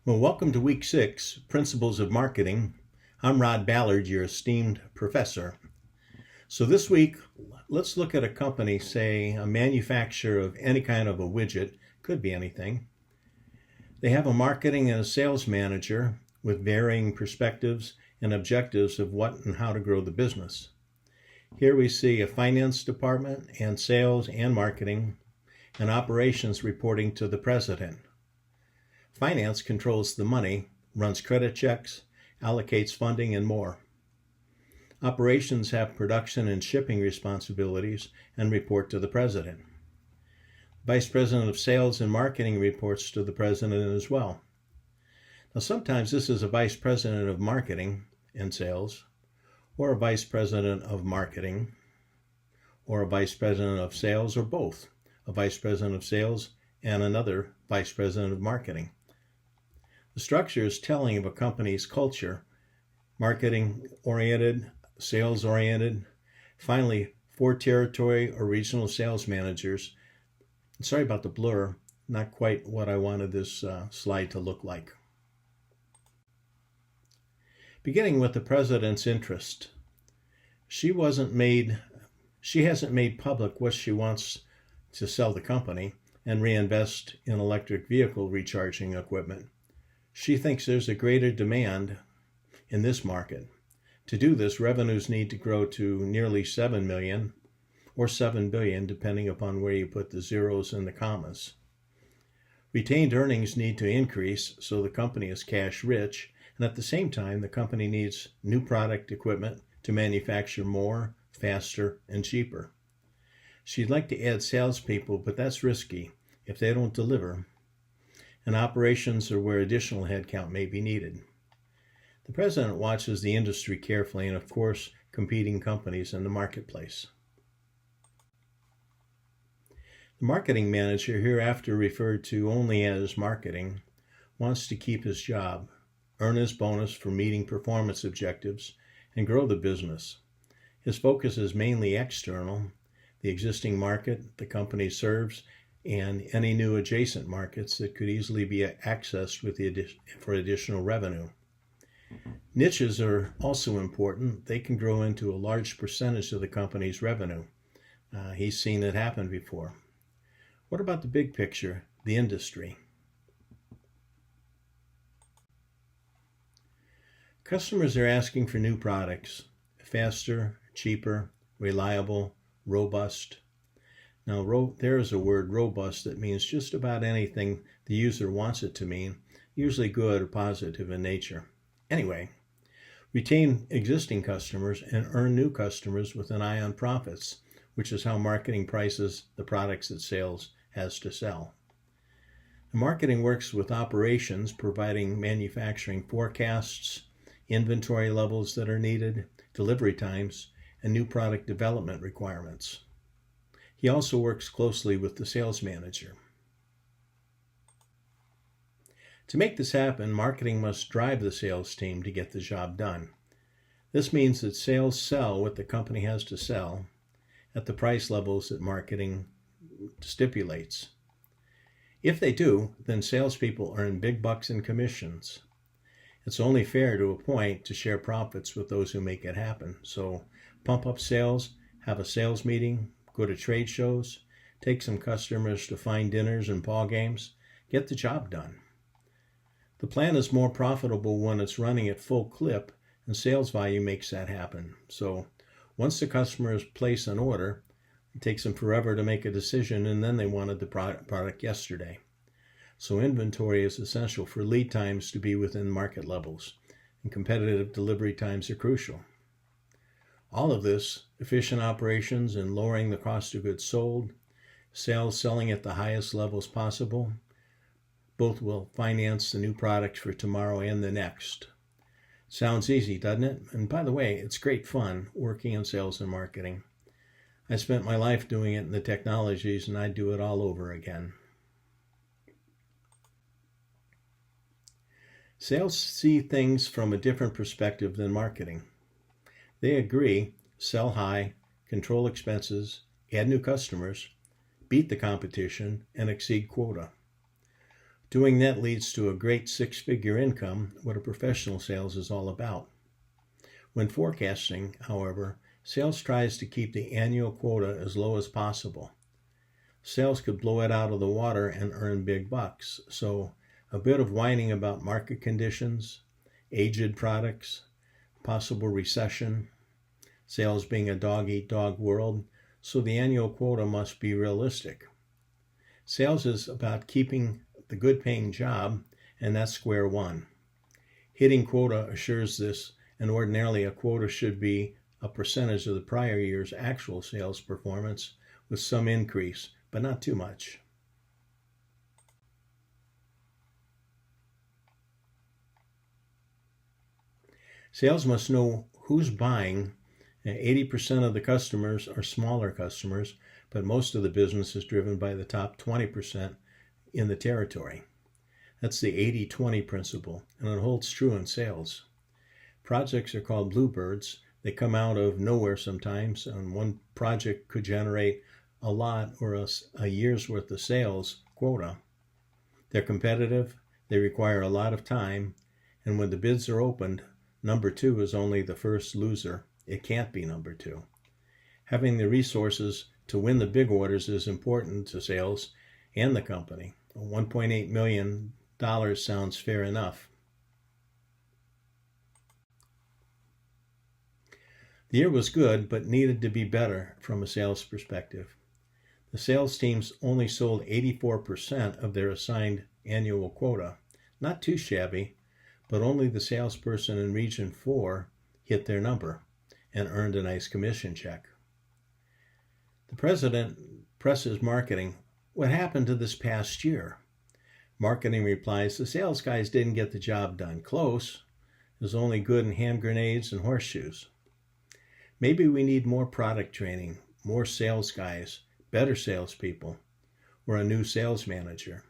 Well, welcome to Week 6, Principles of Marketing. I'm Rod Ballard, your esteemed professor. So this week, let's look at a company, say a manufacturer of any kind of a widget, could be anything. They have a marketing and a sales manager with varying perspectives and objectives of what and how to grow the business. Here we see a finance department and sales and marketing and operations reporting to the president. Finance controls the money, runs credit checks, allocates funding, and more. Operations have production and shipping responsibilities and report to the president. Vice President of Sales and Marketing reports to the president as well. Now, sometimes this is a Vice President of Marketing and Sales, or a Vice President of Marketing, or a Vice President of Sales, or both, a Vice President of Sales and another Vice President of Marketing. The structure is telling of a company's culture, marketing-oriented, sales-oriented. Finally, 4 territory or regional sales managers. Sorry about the blur, not quite what I wanted this slide to look like. Beginning with the president's interest. She hasn't made public what she wants to sell the company and reinvest in electric vehicle recharging equipment. She thinks there's a greater demand in this market. To do this, revenues need to grow to nearly 7 million or 7 billion, depending upon where you put the zeros and the commas. Retained earnings need to increase so the company is cash rich, and at the same time, the company needs new product equipment to manufacture more, faster, and cheaper. She'd like to add salespeople, but that's risky if they don't deliver, and operations are where additional headcount may be needed. The president watches the industry carefully and, of course, competing companies in the marketplace. The marketing manager, hereafter referred to only as marketing, wants to keep his job, earn his bonus for meeting performance objectives, and grow the business. His focus is mainly external, the existing market the company serves, and any new adjacent markets that could easily be accessed for additional revenue. Niches are also important. They can grow into a large percentage of the company's revenue. He's seen it happen before. What about the big picture, the industry? Customers are asking for new products, faster, cheaper, reliable, robust. Now, there is a word, robust, that means just about anything the user wants it to mean, usually good or positive in nature. Anyway, retain existing customers and earn new customers with an eye on profits, which is how marketing prices the products that sales has to sell. The marketing works with operations, providing manufacturing forecasts, inventory levels that are needed, delivery times, and new product development requirements. He also works closely with the sales manager. To make this happen, marketing must drive the sales team to get the job done. This means that sales sell what the company has to sell at the price levels that marketing stipulates. If they do, then salespeople earn big bucks in commissions. It's only fair to a point to share profits with those who make it happen. So pump up sales, have a sales meeting, go to trade shows, take some customers to fine dinners and ball games, get the job done. The plan is more profitable when it's running at full clip, and sales volume makes that happen. So once the customers place an order, it takes them forever to make a decision, and then they wanted the product yesterday. So inventory is essential for lead times to be within market levels, and competitive delivery times are crucial. All of this, efficient operations and lowering the cost of goods sold, sales selling at the highest levels possible, both will finance the new products for tomorrow and the next. Sounds easy, doesn't it? And by the way, it's great fun working in sales and marketing. I spent my life doing it in the technologies, and I'd do it all over again. Sales see things from a different perspective than marketing. They agree, sell high, control expenses, add new customers, beat the competition, and exceed quota. Doing that leads to a great six-figure income, what a professional sales is all about. When forecasting, however, sales tries to keep the annual quota as low as possible. Sales could blow it out of the water and earn big bucks, so a bit of whining about market conditions, aged products, possible recession, sales being a dog-eat-dog world, so the annual quota must be realistic. Sales is about keeping the good-paying job, and that's square one. Hitting quota assures this, and ordinarily a quota should be a percentage of the prior year's actual sales performance with some increase, but not too much. Sales must know who's buying. 80% of the customers are smaller customers, but most of the business is driven by the top 20% in the territory. That's the 80-20 principle, and it holds true in sales. Projects are called bluebirds. They come out of nowhere sometimes, and one project could generate a lot or a year's worth of sales quota. They're competitive, they require a lot of time, and when the bids are opened, number two is only the first loser. It can't be number two. Having the resources to win the big orders is important to sales and the company. $1.8 million sounds fair enough. The year was good, but needed to be better from a sales perspective. The sales teams only sold 84% of their assigned annual quota. Not too shabby, but only the salesperson in Region 4 hit their number and earned a nice commission check. The president presses marketing, "What happened to this past year?" Marketing replies, "The sales guys didn't get the job done. Close. It was only good in hand grenades and horseshoes." Maybe we need more product training, more sales guys, better salespeople, or a new sales manager.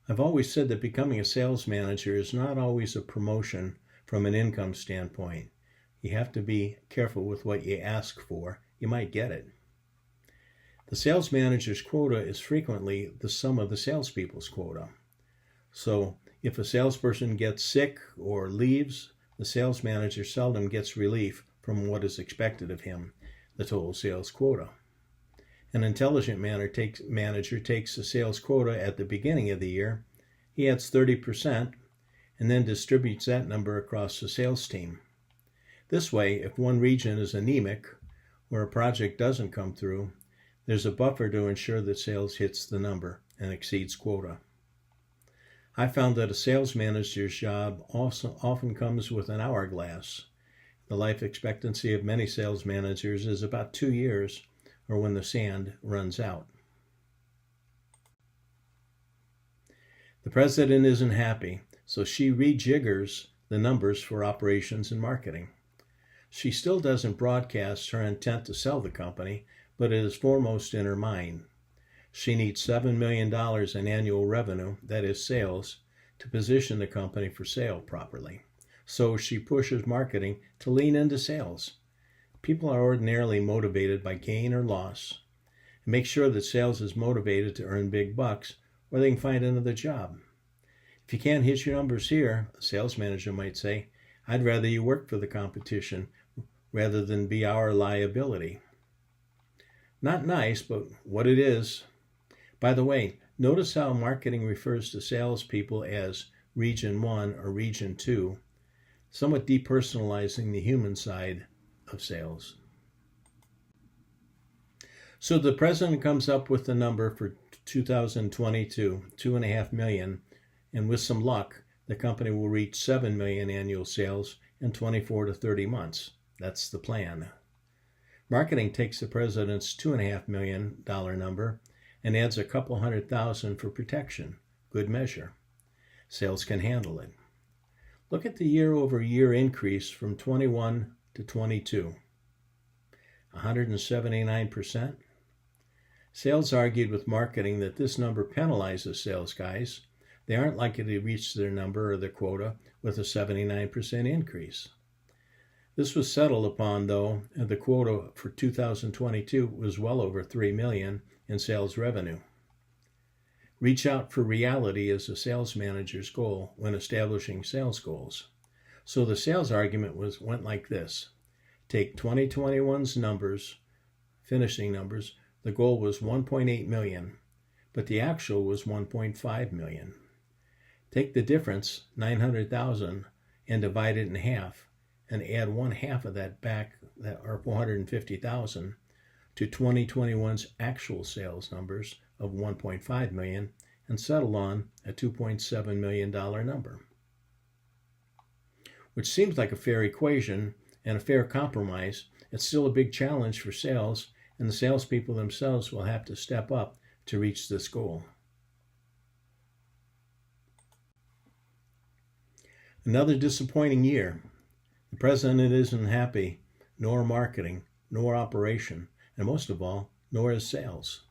I've always said that becoming a sales manager is not always a promotion from an income standpoint. You have to be careful with what you ask for. You might get it. The sales manager's quota is frequently the sum of the salespeople's quota. So if a salesperson gets sick or leaves, the sales manager seldom gets relief from what is expected of him, the total sales quota. An intelligent manager takes the sales quota at the beginning of the year, he adds 30%, and then distributes that number across the sales team. This way, if one region is anemic or a project doesn't come through, there's a buffer to ensure that sales hits the number and exceeds quota. I found that a sales manager's job also often comes with an hourglass. The life expectancy of many sales managers is about 2 years, or when the sand runs out. The president isn't happy, so she rejiggers the numbers for operations and marketing. She still doesn't broadcast her intent to sell the company, but it is foremost in her mind. She needs $7 million in annual revenue, that is sales, to position the company for sale properly. So she pushes marketing to lean into sales. People are ordinarily motivated by gain or loss. Make sure that sales is motivated to earn big bucks, or they can find another job. If you can't hit your numbers here, a sales manager might say, "I'd rather you work for the competition rather than be our liability." Not nice, but what it is. By the way, notice how marketing refers to salespeople as Region 1 or Region 2, somewhat depersonalizing the human side of sales. So the president comes up with the number for 2022, $2.5 million, and with some luck, the company will reach $7 million annual sales in 24 to 30 months. That's the plan. Marketing takes the president's $2.5 million number and adds a couple $100,000 for protection. Good measure. Sales can handle it. Look at the year-over-year increase from 21 to 22. 179%. Sales argued with marketing that this number penalizes sales guys. They aren't likely to reach their number or their quota with a 79% increase. This was settled upon, though, and the quota for 2022 was well over $3 million in sales revenue. Reach out for reality as a sales manager's goal when establishing sales goals. So the sales argument went like this. Take 2021's numbers, finishing numbers. The goal was 1.8 million, but the actual was 1.5 million. Take the difference, 900,000, and divide it in half, and add 1/2 of that back, or 450,000, to 2021's actual sales numbers of 1.5 million, and settle on a $2.7 million number. Which seems like a fair equation and a fair compromise. It's still a big challenge for sales, and the salespeople themselves will have to step up to reach this goal. Another disappointing year. The president isn't happy, nor marketing, nor operation, and most of all, nor is sales.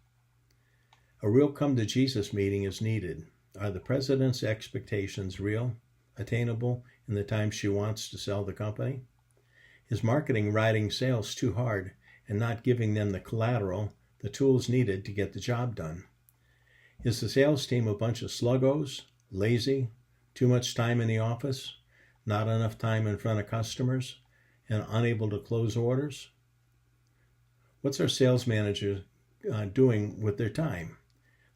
A real come-to-Jesus meeting is needed. Are the president's expectations real, attainable in the time she wants to sell the company? Is marketing riding sales too hard and not giving them the collateral, the tools needed to get the job done? Is the sales team a bunch of sluggos, lazy, too much time in the office, not enough time in front of customers, and unable to close orders? What's our sales manager doing with their time?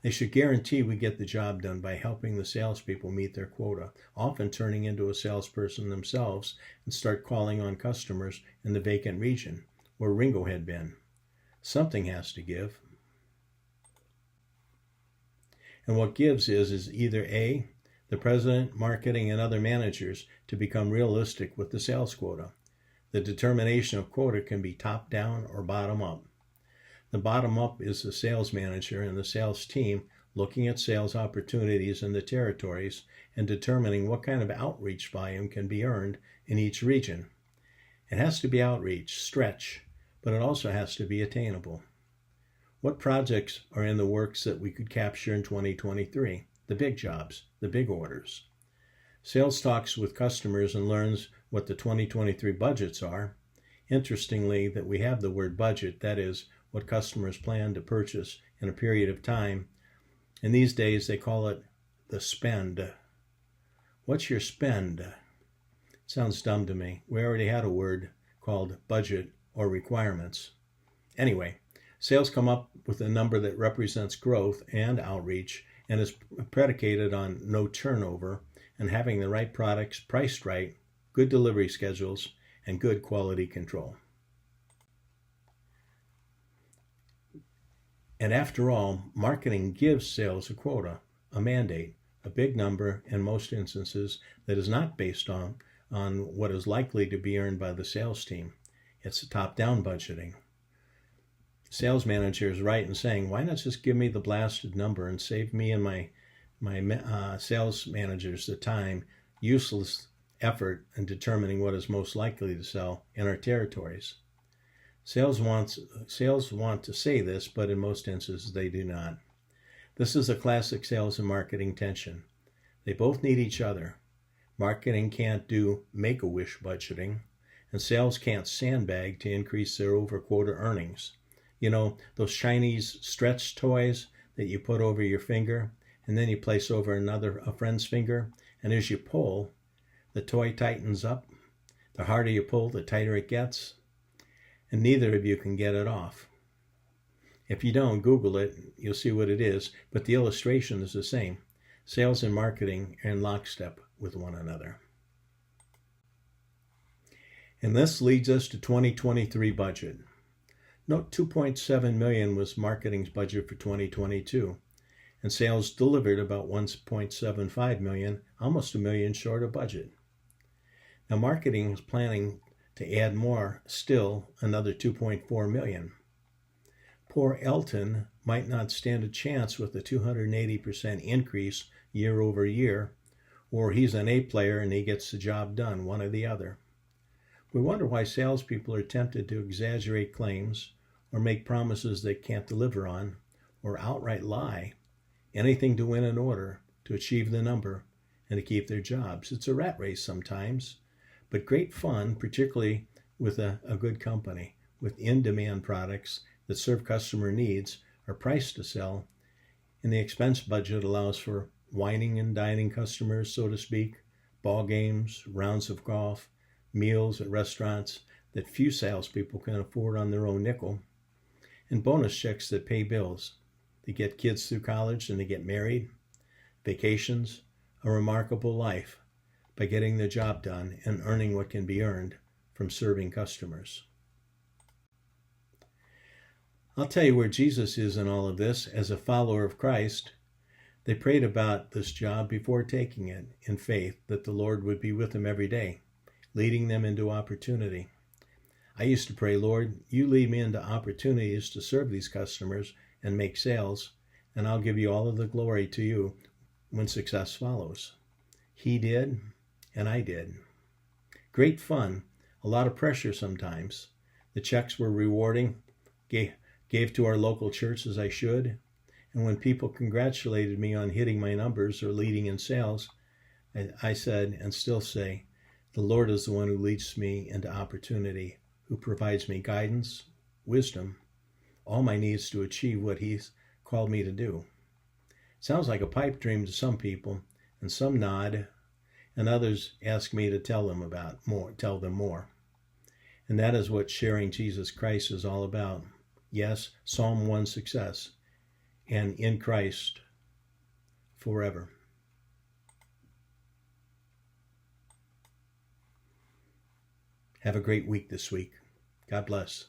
They should guarantee we get the job done by helping the salespeople meet their quota, often turning into a salesperson themselves and start calling on customers in the vacant region where Ringo had been. Something has to give. And what gives is either A, the president, marketing, and other managers to become realistic with the sales quota. The determination of quota can be top down or bottom up. The bottom up is the sales manager and the sales team looking at sales opportunities in the territories and determining what kind of outreach volume can be earned in each region. It has to be outreach, stretch, but it also has to be attainable. What projects are in the works that we could capture in 2023? The big jobs, the big orders. Sales talks with customers and learns what the 2023 budgets are. Interestingly, that we have the word budget, that is, what customers plan to purchase in a period of time. And these days they call it the spend. What's your spend? Sounds dumb to me. We already had a word called budget or requirements. Anyway, sales come up with a number that represents growth and outreach and is predicated on no turnover and having the right products priced right, good delivery schedules, and good quality control. And after all, marketing gives sales a quota, a mandate, a big number in most instances that is not based on what is likely to be earned by the sales team. It's top-down budgeting. Sales manager is right in saying, why not just give me the blasted number and save me and my sales managers the time, useless effort in determining what is most likely to sell in our territories. Sales want to say this, but in most instances they do not. This is a classic sales and marketing tension. They both need each other. Marketing can't do make-a-wish budgeting, and sales can't sandbag to increase their over-quota earnings. You know, those Chinese stretch toys that you put over your finger, and then you place over a friend's finger, and as you pull, the toy tightens up. The harder you pull, the tighter it gets, and neither of you can get it off. If you don't, Google it, you'll see what it is, but the illustration is the same. Sales and marketing are in lockstep with one another. And this leads us to 2023 budget. Note $2.7 million was marketing's budget for 2022, and sales delivered about $1.75 million, almost $1 million short of budget. Now marketing is planning to add more, still another $2.4 million. Poor Elton might not stand a chance with a 280% increase year over year, or he's an A player and he gets the job done, one or the other. We wonder why salespeople are tempted to exaggerate claims or make promises they can't deliver on, or outright lie, anything to win an order, to achieve the number, and to keep their jobs. It's a rat race sometimes, but great fun, particularly with a good company, with in-demand products that serve customer needs, are priced to sell, And the expense budget allows for wining and dining customers, so to speak, ball games, rounds of golf, meals at restaurants that few salespeople can afford on their own nickel, and bonus checks that pay bills. They get kids through college and they get married, vacations, a remarkable life by getting the job done and earning what can be earned from serving customers. I'll tell you where Jesus is in all of this. As a follower of Christ, they prayed about this job before taking it in faith that the Lord would be with them every day, leading them into opportunity. I used to pray, Lord, you lead me into opportunities to serve these customers and make sales, and I'll give you all of the glory to you when success follows. He did, and I did. Great fun, a lot of pressure sometimes. The checks were rewarding, gave to our local church as I should, and when people congratulated me on hitting my numbers or leading in sales, I said and still say, the Lord is the one who leads me into opportunity, who provides me guidance, wisdom, all my needs to achieve what He's called me to do. Sounds like a pipe dream to some people, and some nod, and others ask me to tell them more. And that is what sharing Jesus Christ is all about. Yes, Psalm 1 success, and in Christ forever. Have a great week this week. God bless.